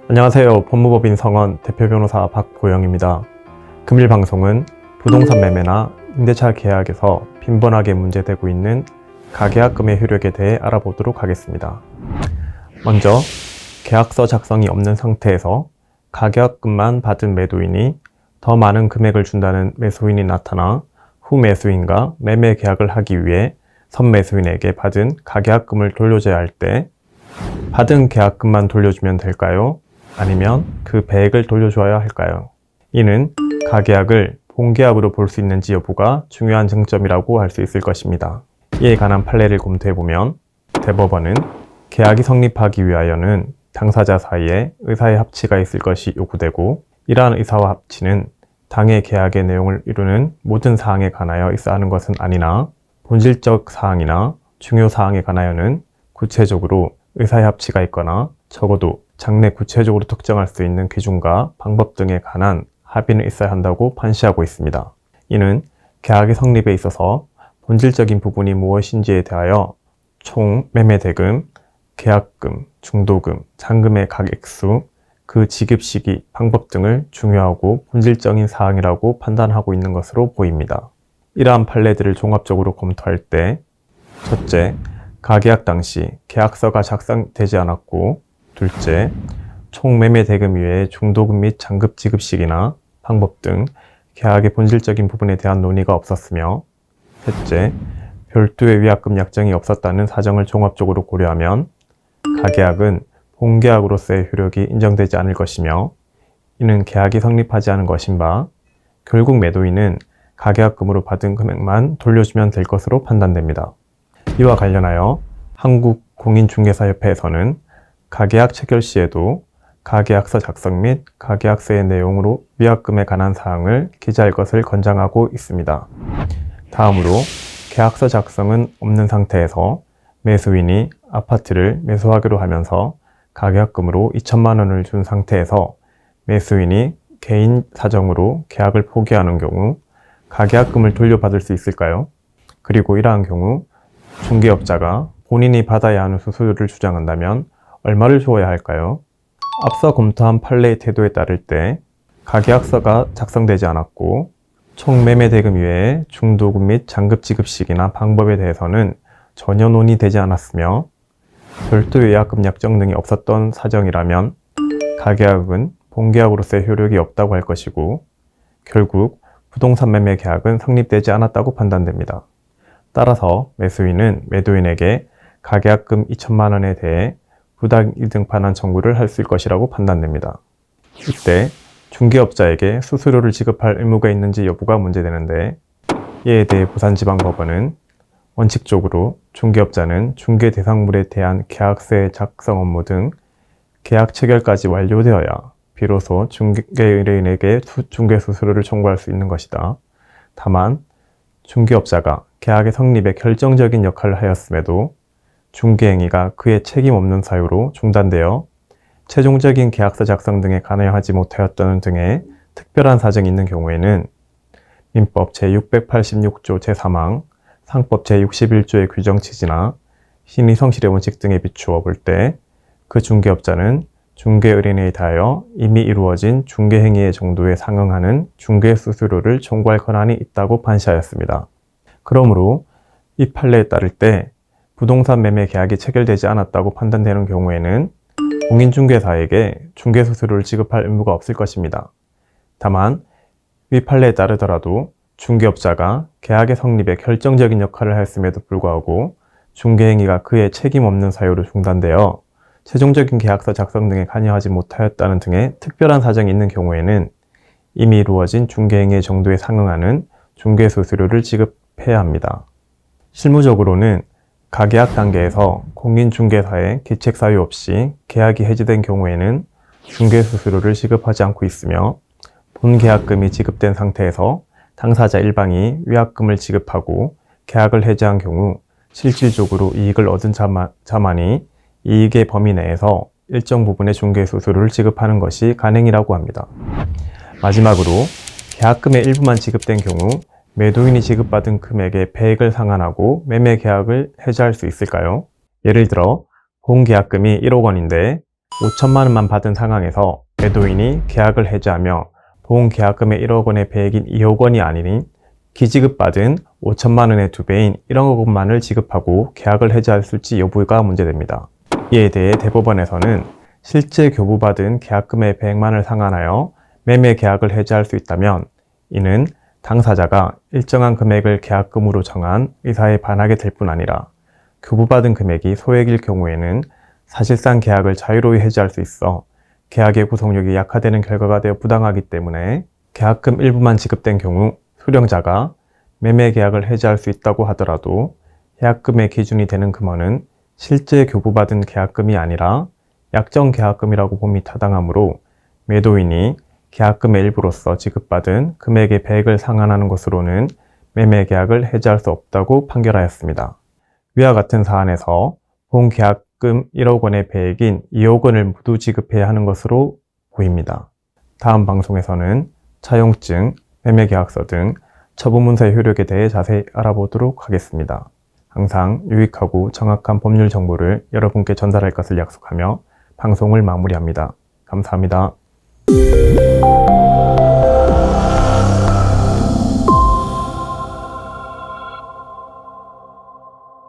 안녕하세요. 법무법인 성원 대표 변호사 박보영입니다. 금일 방송은 부동산 매매나 임대차 계약에서 빈번하게 문제되고 있는 가계약금의 효력에 대해 알아보도록 하겠습니다. 먼저 계약서 작성이 없는 상태에서 가계약금만 받은 매도인이 더 많은 금액을 준다는 매수인이 나타나 후 매수인과 매매 계약을 하기 위해 선 매수인에게 받은 가계약금을 돌려줘야 할 때 받은 계약금만 돌려주면 될까요? 아니면 그 배액을 돌려줘야 할까요? 이는 가계약을 본계약으로 볼 수 있는지 여부가 중요한 쟁점이라고 할 수 있을 것입니다. 이에 관한 판례를 검토해보면 대법원은 계약이 성립하기 위하여는 당사자 사이에 의사의 합치가 있을 것이 요구되고 이러한 의사와 합치는 당해 계약의 내용을 이루는 모든 사항에 관하여 있어야 하는 것은 아니나 본질적 사항이나 중요 사항에 관하여는 구체적으로 의사의 합치가 있거나 적어도 장래 구체적으로 특정할 수 있는 기준과 방법 등에 관한 합의는 있어야 한다고 판시하고 있습니다. 이는 계약의 성립에 있어서 본질적인 부분이 무엇인지에 대하여 총 매매대금, 계약금, 중도금, 잔금의 각 액수, 그 지급 시기, 방법 등을 중요하고 본질적인 사항이라고 판단하고 있는 것으로 보입니다. 이러한 판례들을 종합적으로 검토할 때 첫째, 가계약 당시 계약서가 작성되지 않았고 둘째, 총 매매 대금 이외에 중도금 및 잔금 지급 시기나 방법 등 계약의 본질적인 부분에 대한 논의가 없었으며 셋째, 별도의 위약금 약정이 없었다는 사정을 종합적으로 고려하면 가계약은 본계약으로서의 효력이 인정되지 않을 것이며 이는 계약이 성립하지 않은 것인 바 결국 매도인은 가계약금으로 받은 금액만 돌려주면 될 것으로 판단됩니다. 이와 관련하여 한국공인중개사협회에서는 가계약 체결 시에도 가계약서 작성 및 가계약서의 내용으로 위약금에 관한 사항을 기재할 것을 권장하고 있습니다. 다음으로 계약서 작성은 없는 상태에서 매수인이 아파트를 매수하기로 하면서 가계약금으로 2천만 원을 준 상태에서 매수인이 개인 사정으로 계약을 포기하는 경우 가계약금을 돌려받을 수 있을까요? 그리고 이러한 경우 중개업자가 본인이 받아야 하는 수수료를 주장한다면 얼마를 주어야 할까요? 앞서 검토한 판례의 태도에 따를 때 가계약서가 작성되지 않았고 총 매매 대금 이외에 중도금 및 잔금 지급 시기나 방법에 대해서는 전혀 논의되지 않았으며 별도의 위약금 약정 등이 없었던 사정이라면 가계약은 본계약으로서의 효력이 없다고 할 것이고 결국 부동산 매매 계약은 성립되지 않았다고 판단됩니다. 따라서 매수인은 매도인에게 가계약금 2천만 원에 대해 부당이득 반환 청구를 할 수 있을 것이라고 판단됩니다. 이때 중개업자에게 수수료를 지급할 의무가 있는지 여부가 문제되는데 이에 대해 부산지방법원은 원칙적으로 중개업자는 중개 대상물에 대한 계약서의 작성 업무 등 계약 체결까지 완료되어야 비로소 중개 의뢰인에게 중개 수수료를 청구할 수 있는 것이다. 다만 중개업자가 계약의 성립에 결정적인 역할을 하였음에도 중개행위가 그의 책임 없는 사유로 중단되어 최종적인 계약서 작성 등에 관여하지 못하였다는 등의 특별한 사정이 있는 경우에는 민법 제686조 제3항, 상법 제61조의 규정 취지나 신의 성실의 원칙 등에 비추어 볼 때 그 중개업자는 중개 의뢰인에 대하여 이미 이루어진 중개 행위의 정도에 상응하는 중개 수수료를 청구할 권한이 있다고 판시하였습니다. 그러므로 이 판례에 따를 때 부동산 매매 계약이 체결되지 않았다고 판단되는 경우에는 공인중개사에게 중개 수수료를 지급할 의무가 없을 것입니다. 다만 위 판례에 따르더라도 중개업자가 계약의 성립에 결정적인 역할을 하였음에도 불구하고 중개행위가 그의 책임 없는 사유로 중단되어 최종적인 계약서 작성 등에 관여하지 못하였다는 등의 특별한 사정이 있는 경우에는 이미 이루어진 중개행위의 정도에 상응하는 중개 수수료를 지급해야 합니다. 실무적으로는 가계약 단계에서 공인중개사의 기책 사유 없이 계약이 해지된 경우에는 중개 수수료를 지급하지 않고 있으며 본 계약금이 지급된 상태에서 당사자 일방이 위약금을 지급하고 계약을 해지한 경우 실질적으로 이익을 얻은 자만이 이익의 범위 내에서 일정 부분의 중개 수수료를 지급하는 것이 간행이라고 합니다. 마지막으로 계약금의 일부만 지급된 경우 매도인이 지급받은 금액의 배액을 상환하고 매매 계약을 해지할 수 있을까요? 예를 들어 본 계약금이 1억 원인데 5천만 원만 받은 상황에서 매도인이 계약을 해지하며 보험계약금의 1억 원의 배액인 2억 원이 아닌 기지급받은 5천만 원의 2배인 1억 원만을 지급하고 계약을 해지할지 여부가 문제됩니다. 이에 대해 대법원에서는 실제 교부받은 계약금의 배액만을 상환하여 매매 계약을 해지할 수 있다면 이는 당사자가 일정한 금액을 계약금으로 정한 의사에 반하게 될 뿐 아니라 교부받은 금액이 소액일 경우에는 사실상 계약을 자유로이 해지할 수 있어 계약의 구속력이 약화되는 결과가 되어 부당하기 때문에 계약금 일부만 지급된 경우 수령자가 매매 계약을 해지할 수 있다고 하더라도 계약금의 기준이 되는 금원은 실제 교부받은 계약금이 아니라 약정 계약금이라고 봄이 타당하므로 매도인이 계약금의 일부로서 지급받은 금액의 배액을 상환하는 것으로는 매매 계약을 해지할 수 없다고 판결하였습니다. 위와 같은 사안에서 보험계약금 1억 원의 배액인 2억 원을 모두 지급해야 하는 것으로 보입니다. 다음 방송에서는 차용증, 매매계약서 등 처분문서의 효력에 대해 자세히 알아보도록 하겠습니다. 항상 유익하고 정확한 법률 정보를 여러분께 전달할 것을 약속하며 방송을 마무리합니다. 감사합니다.